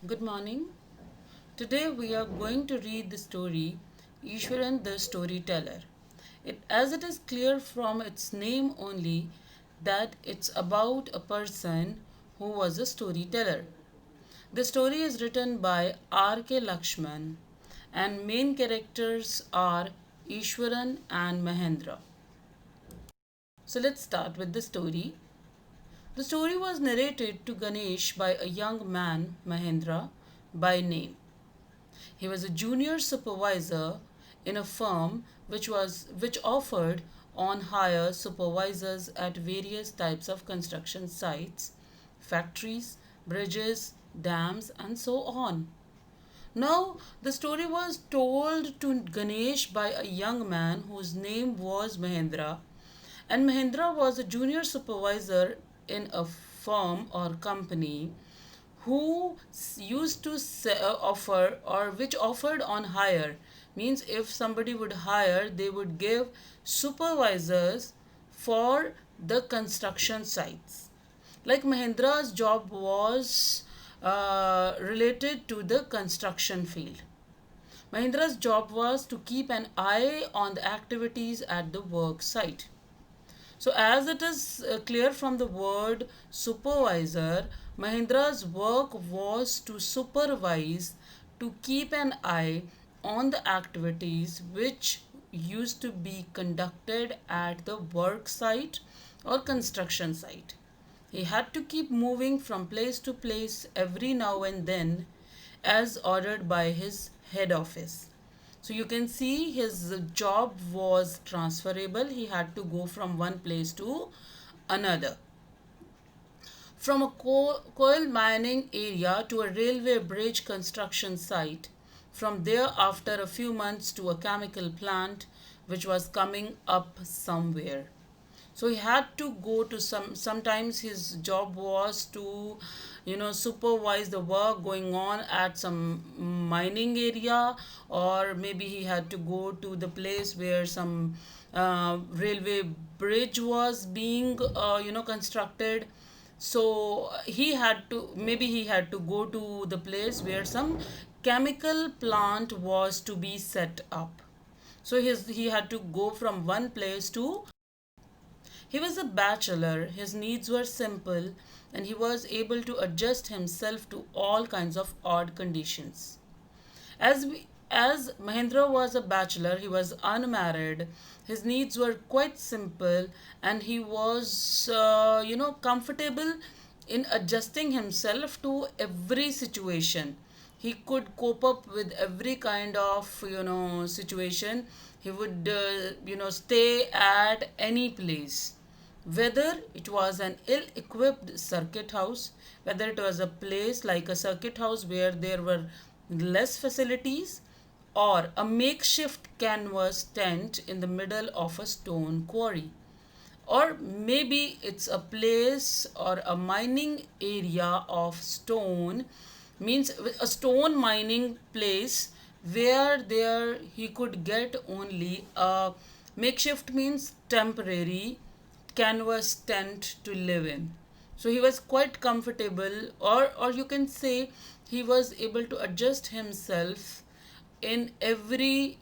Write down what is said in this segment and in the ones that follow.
Good morning. Today we are going to read the story Ishwaran the Storyteller. As it is clear from its name only that it's about a person who was a storyteller. The story is written by R.K. Lakshman and main characters are Ishwaran and Mahendra. So let's start with the story. The story was narrated to Ganesh by a young man, Mahendra, by name. He was a junior supervisor in a firm which offered on hire supervisors at various types of construction sites, factories, bridges, dams, and so on. Now, the story was told to Ganesh by a young man whose name was Mahendra, and Mahendra was a junior supervisor in a firm or company who used to offer or which offered on hire. Means if somebody would hire, they would give supervisors for the construction sites. Like Mahendra's job was related to the construction field. Mahendra's job was to keep an eye on the activities at the work site. So, as it is clear from the word supervisor, Mahendra's work was to supervise, to keep an eye on the activities which used to be conducted at the work site or construction site. He had to keep moving from place to place every now and then as ordered by his head office. So you can see his job was transferable. He had to go from one place to another. From a coal mining area to a railway bridge construction site. From there, after a few months, to a chemical plant which was coming up somewhere. So he had to go to sometimes his job was to supervise the work going on at some mining area, or maybe he had to go to the place where some railway bridge was being constructed. So he had to go to the place where some chemical plant was to be set up. So he had to go from one place to. He was a bachelor, his needs were simple, and he was able to adjust himself to all kinds of odd conditions. As Mahendra was a bachelor, he was unmarried. His needs were quite simple, and he was, comfortable in adjusting himself to every situation. He could cope up with every kind of situation. He would stay at any place, whether it was an ill equipped circuit house, whether it was a place like a circuit house where there were less facilities, or a makeshift canvas tent in the middle of a stone quarry. Or maybe it's a place or a mining area of stone, means a stone mining place where there he could get only a makeshift, means temporary canvas tent to live in. So he was quite comfortable, or you can say he was able to adjust himself in every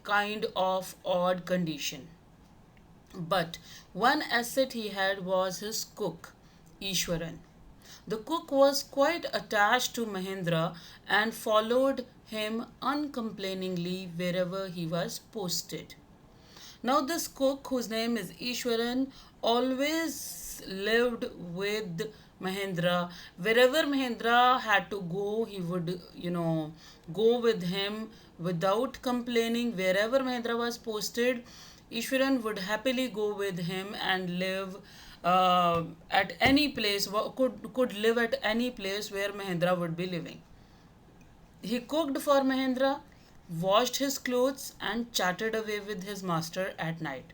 kind of odd condition. But one asset he had was his cook, Ishwaran. The cook was quite attached to Mahendra and followed him uncomplainingly wherever he was posted. Now, this cook, whose name is Ishwaran, always lived with Mahendra. Wherever Mahendra had to go, he would, go with him without complaining. Wherever Mahendra was posted, Ishwaran would happily go with him and live at any place, could live at any place where Mahendra would be living. He cooked for Mahendra, washed his clothes, and chatted away with his master at night.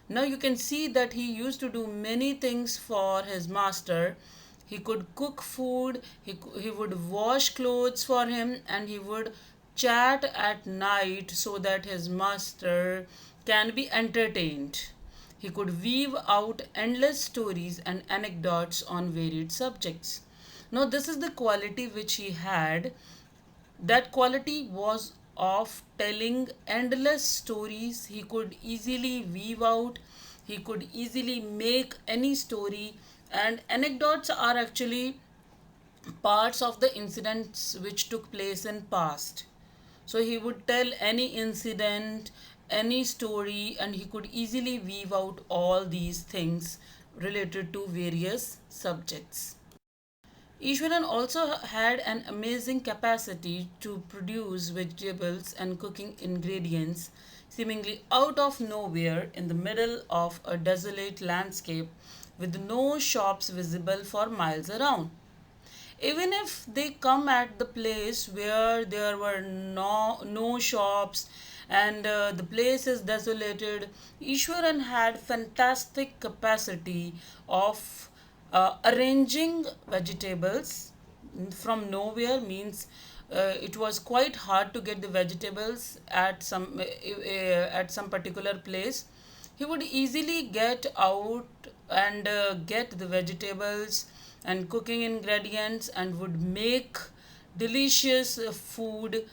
Now you can see that he used to do many things for his master. He could cook food, he would wash clothes for him, and he would chat at night so that his master can be entertained. He could weave out endless stories and anecdotes on varied subjects. Now, this is the quality which he had. That quality was of telling endless stories. He could easily weave out, he could easily make any story, and anecdotes are actually parts of the incidents which took place in past. So he would tell any incident, any story, and he could easily weave out all these things related to various subjects. Ishwaran also had an amazing capacity to produce vegetables and cooking ingredients seemingly out of nowhere in the middle of a desolate landscape with no shops visible for miles around. Even if they come at the place where there were no shops and the place is desolated, Ishwaran had fantastic capacity of arranging vegetables from nowhere. Means it was quite hard to get the vegetables at some particular place. He would easily get out and get the vegetables and cooking ingredients and would make delicious food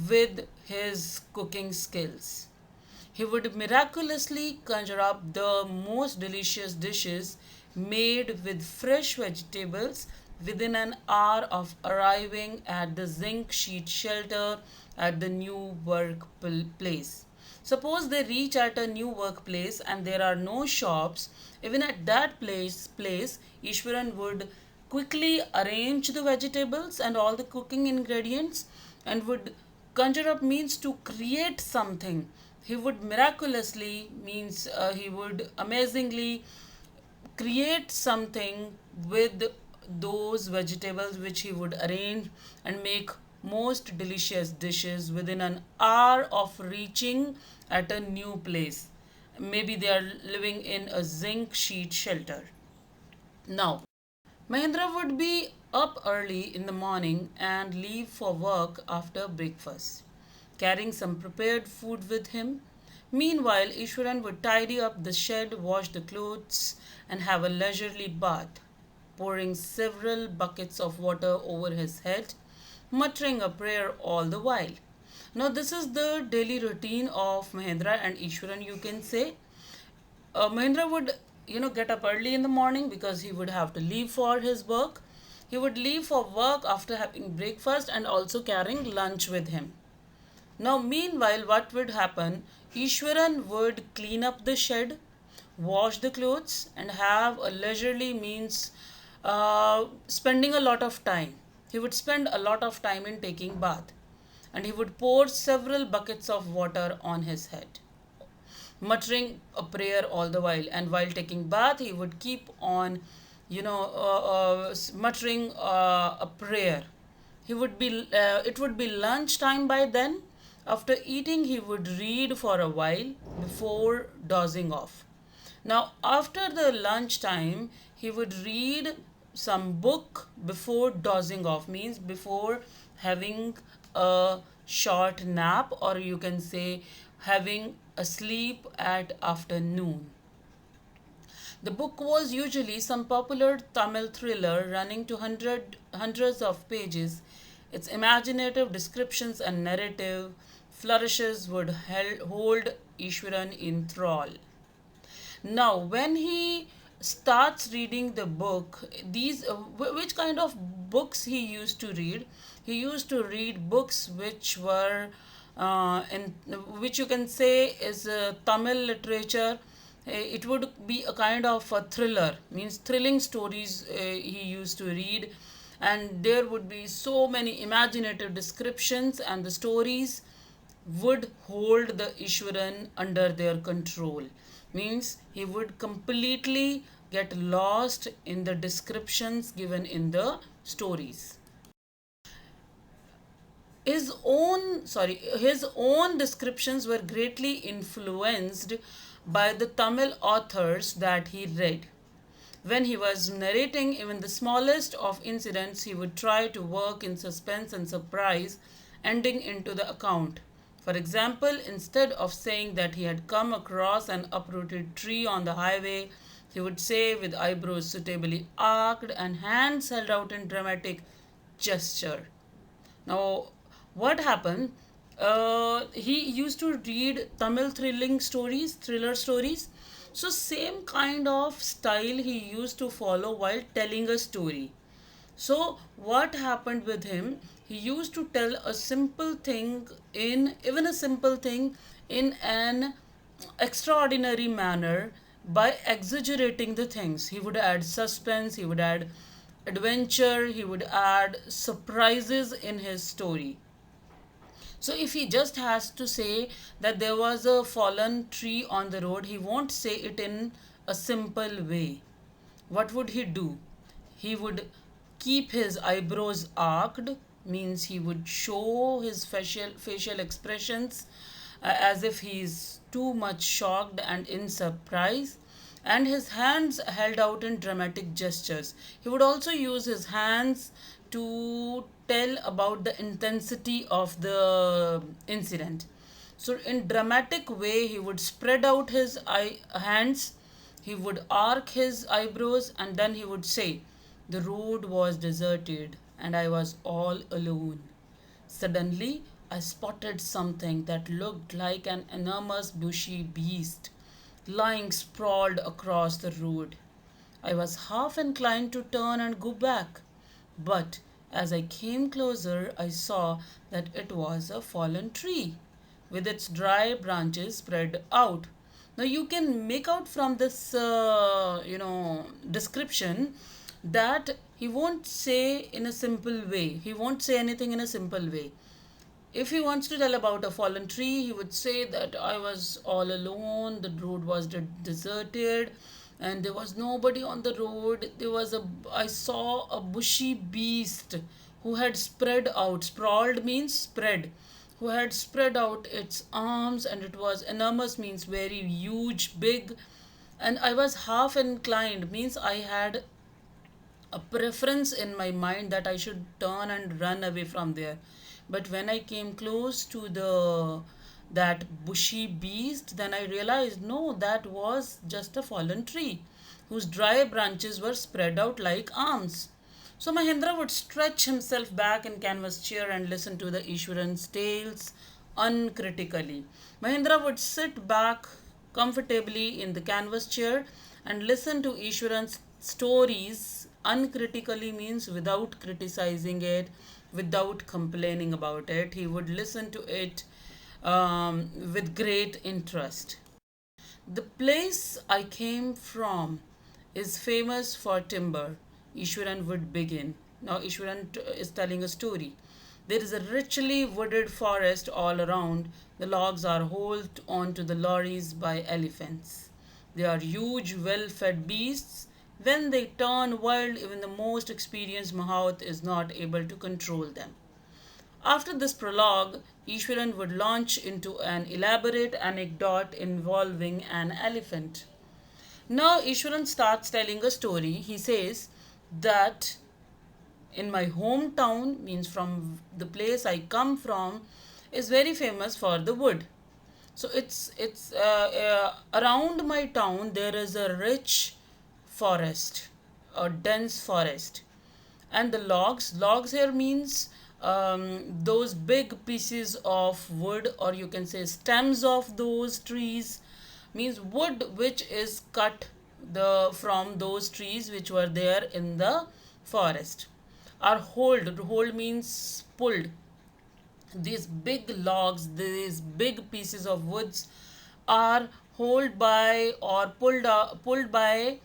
with his cooking skills. He would miraculously conjure up the most delicious dishes made with fresh vegetables within an hour of arriving at the zinc sheet shelter at the new workplace. Suppose they reach at a new workplace and there are no shops, even at that place Ishwaran would quickly arrange the vegetables and all the cooking ingredients and would conjure up means to create something. He would miraculously means he would amazingly create something with those vegetables which he would arrange and make most delicious dishes within an hour of reaching at a new place. Maybe they are living in a zinc sheet shelter. Now, Mahendra would be up early in the morning and leave for work after breakfast, carrying some prepared food with him. Meanwhile, Ishwaran would tidy up the shed, wash the clothes, and have a leisurely bath, pouring several buckets of water over his head, muttering a prayer all the while. Now, this is the daily routine of Mahendra and Ishwaran, you can say. Mahendra would, get up early in the morning because he would have to leave for his work. He would leave for work after having breakfast and also carrying lunch with him. Now, meanwhile, what would happen? Ishwaran would clean up the shed, wash the clothes, and have a leisurely means spending a lot of time. He would spend a lot of time in taking bath, and he would pour several buckets of water on his head, muttering a prayer all the while. And while taking bath, he would keep on, muttering a prayer. It would be lunch time by then. After eating, he would read for a while before dozing off. Now, after the lunch time, he would read some book before dozing off, means before having a short nap, or you can say having a sleep at afternoon. The book was usually some popular Tamil thriller running to hundreds of pages. Its imaginative descriptions and narrative flourishes would hold Ishwaran in thrall. Now, when he starts reading the book, which kind of books he used to read? He used to read books which were in which you can say is Tamil literature. It would be a kind of a thriller, means thrilling stories he used to read, and there would be so many imaginative descriptions, and the stories would hold the Ishwaran under their control. Means he would completely get lost in the descriptions given in the stories. His own descriptions were greatly influenced by the Tamil authors that he read. When he was narrating even the smallest of incidents, he would try to work in suspense and surprise, ending into the account. For example, instead of saying that he had come across an uprooted tree on the highway, He would say with eyebrows suitably arched and hands held out in dramatic gesture. Now, what happened? He used to read Tamil thriller stories. So, same kind of style he used to follow while telling a story. So, what happened with him? He used to tell a simple thing even a simple thing in an extraordinary manner by exaggerating the things. He would add suspense, he would add adventure, he would add surprises in his story. So if he just has to say that there was a fallen tree on the road, he won't say it in a simple way. What would he do? He would keep his eyebrows arched, means he would show his facial expressions as if he is too much shocked and in surprise, and his hands held out in dramatic gestures. He would also use his hands to tell about the intensity of the incident. So, in dramatic way, he would spread out his hands, he would arc his eyebrows, and then he would say, "The road was deserted, and I was all alone. Suddenly, I spotted something that looked like an enormous bushy beast lying sprawled across the road. I was half inclined to turn and go back, but as I came closer, I saw that it was a fallen tree with its dry branches spread out." Now you can make out from this, description that he won't say in a simple way. He won't say anything in a simple way. If he wants to tell about a fallen tree, he would say that I was all alone, the road was deserted, and there was nobody on the road. I saw a bushy beast who had spread out. Sprawled means spread. Who had spread out its arms, and it was enormous, means very huge, big. And I was half inclined, means I had a preference in my mind that I should turn and run away from there. But when I came close to the that bushy beast, then I realized no, that was just a fallen tree whose dry branches were spread out like arms. So Mahendra would stretch himself back in canvas chair and listen to the Ishwaran's tales uncritically. Mahendra would sit back comfortably in the canvas chair and listen to Ishwaran's stories uncritically, means without criticizing it, without complaining about it. He would listen to it with great interest. The place I came from is famous for timber. Ishwaran would begin. Now, Ishwaran is telling a story. There is a richly wooded forest all around. The logs are hauled onto the lorries by elephants. They are huge, well fed beasts. When they turn wild, even the most experienced Mahout is not able to control them. After this prologue, Ishwaran would launch into an elaborate anecdote involving an elephant. Now, Ishwaran starts telling a story. He says that in my hometown, means from the place I come from, is very famous for the wood. So it's around my town there is a rich forest, a dense forest, and the logs here means those big pieces of wood, or you can say stems of those trees, means wood which is cut the from those trees which were there in the forest are hold means pulled. These big logs, these big pieces of woods are hauled by or pulled by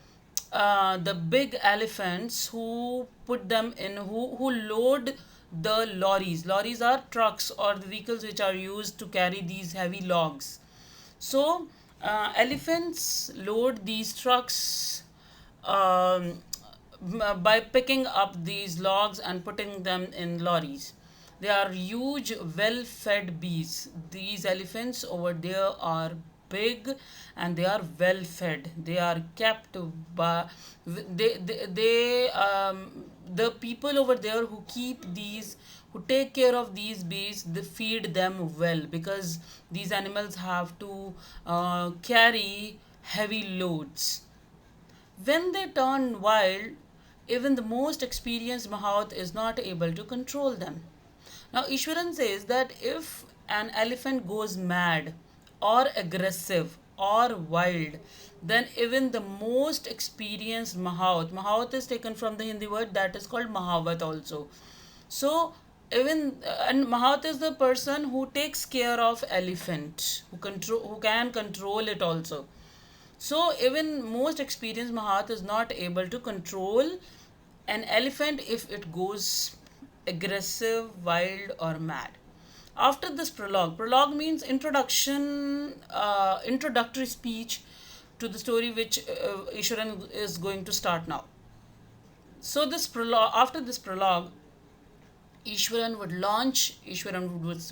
the big elephants who put them in, who load the lorries. Lorries are trucks or the vehicles which are used to carry these heavy logs. So elephants load these trucks by picking up these logs and putting them in lorries. They are huge, well fed beasts. These elephants over there are big and they are well fed. They are kept by the people over there who keep these, who take care of these beasts, they feed them well because these animals have to carry heavy loads. When they turn wild, even the most experienced Mahat is not able to control them. Now, Ishwaran says that if an elephant goes mad or aggressive or wild, then even the most experienced Mahat is taken from the Hindi word that is called Mahavat also. So, even and Mahat is the person who takes care of elephant, who can control it also. So even most experienced Mahat is not able to control an elephant if it goes aggressive, wild, or mad. After this prologue means introductory speech to the story which Ishwaran is going to start now. So after this prologue, Ishwaran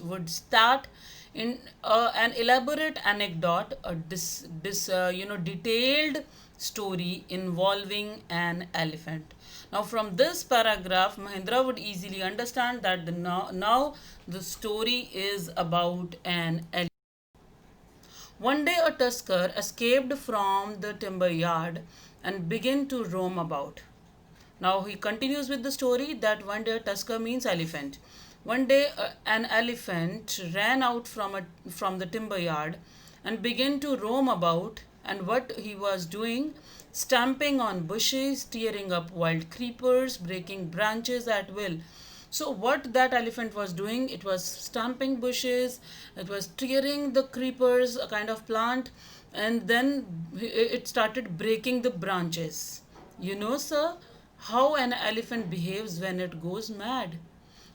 would start in an elaborate anecdote, detailed story involving an elephant. Now, from this paragraph, Mahendra would easily understand that now the story is about an elephant. One day, a tusker escaped from the timber yard and began to roam about. Now he continues with the story that one day tusker means elephant. One day an elephant ran out from the timber yard and began to roam about, and what he was doing, stamping on bushes, tearing up wild creepers, breaking branches at will. So what that elephant was doing, it was stamping bushes, it was tearing the creepers, a kind of plant, and then it started breaking the branches. You know, sir, how an elephant behaves when it goes mad.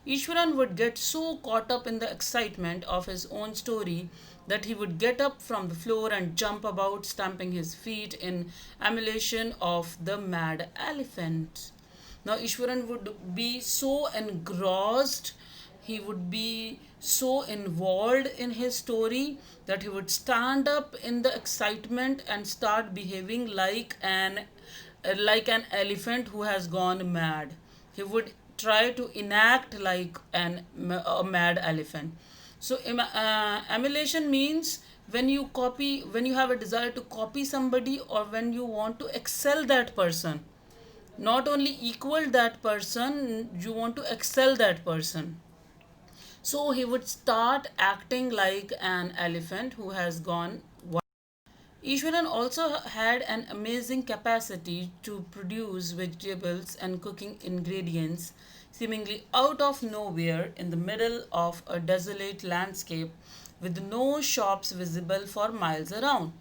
Ishwaran would get so caught up in the excitement of his own story that he would get up from the floor and jump about, stamping his feet in emulation of the mad elephant. Now, Ishwaran would be so engrossed, he would be so involved in his story that he would stand up in the excitement and start behaving like an elephant who has gone mad. He would try to enact like a mad elephant. So emulation means when you have a desire to copy somebody, or when you want to excel that person, not only equal that person, you want to excel that person. So he would start acting like an elephant who has gone wild. Ishwaran also had an amazing capacity to produce vegetables and cooking ingredients seemingly out of nowhere in the middle of a desolate landscape with no shops visible for miles around.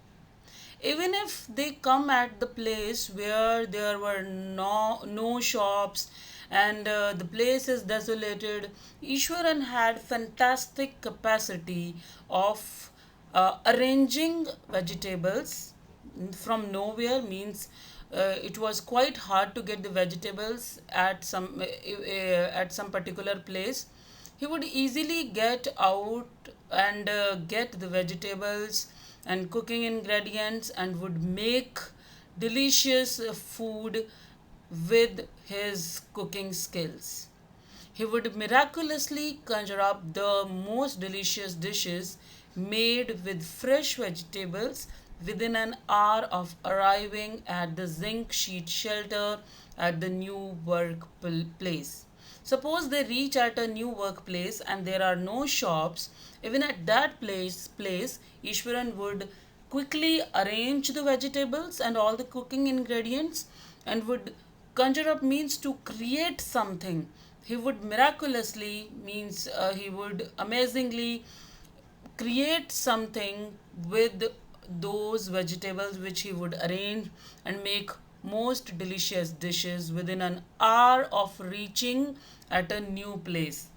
Even if they come at the place where there were no shops, and the place is desolated, Ishwaran had fantastic capacity of arranging vegetables from nowhere. Means it was quite hard to get the vegetables at some particular place. He would easily get out and get the vegetables and cooking ingredients, and would make delicious food with his cooking skills. He would miraculously conjure up the most delicious dishes made with fresh vegetables within an hour of arriving at the zinc sheet shelter at the new workplace. Suppose they reach at a new workplace and there are no shops. Even at that place, Ishwaran would quickly arrange the vegetables and all the cooking ingredients, and would conjure up means to create something. He would miraculously means he would amazingly create something with those vegetables which he would arrange and make most delicious dishes within an hour of reaching at a new place.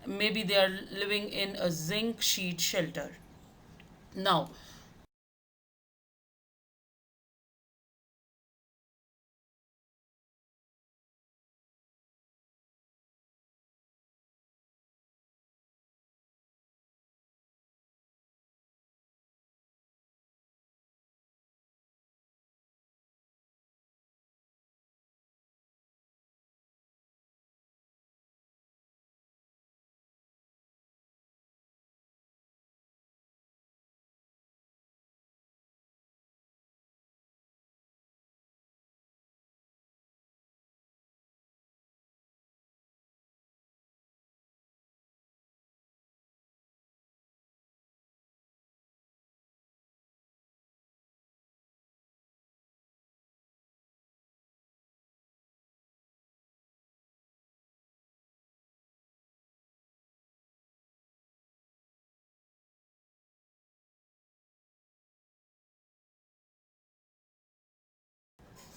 Maybe they are living in a zinc sheet shelter. Now,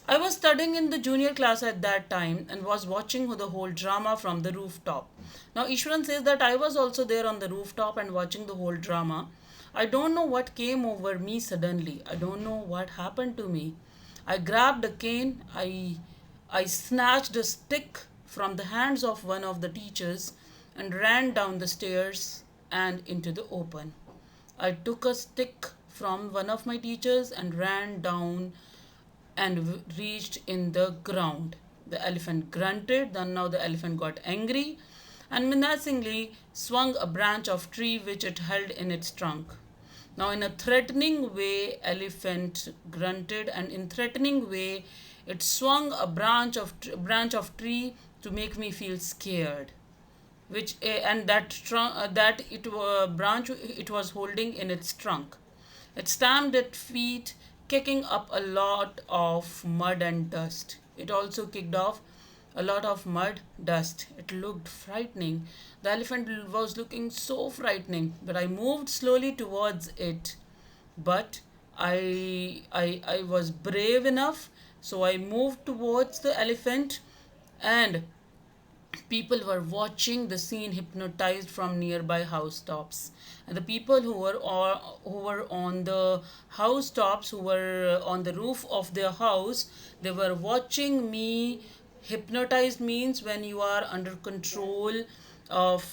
I was studying in the junior class at that time and was watching the whole drama from the rooftop. Now, Ishwaran says that I was also there on the rooftop and watching the whole drama. I don't know what came over me suddenly. I don't know what happened to me. I grabbed a cane. I snatched a stick from the hands of one of the teachers and ran down the stairs and into the open. I took a stick from one of my teachers and ran down and reached in the ground. The elephant grunted, then now the elephant got angry and menacingly swung a branch of tree which it held in its trunk. Now in a threatening way, elephant grunted and in threatening way it swung a branch of tree to make me feel scared which and that that it branch it was holding in its trunk. It stamped its feet, kicking up a lot of mud and dust. It also kicked off a lot of mud, dust. It looked frightening. The elephant was looking so frightening, but I moved slowly towards it. But I was brave enough, so I moved towards the elephant, and people were watching the scene hypnotized from nearby housetops. And the people who were on the housetops, who were on the roof of their house, they were watching me. Hypnotized means when you are under control of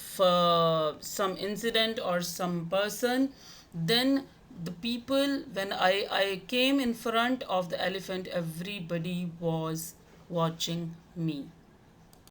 some incident or some person. Then the people, when I came in front of the elephant, everybody was watching me.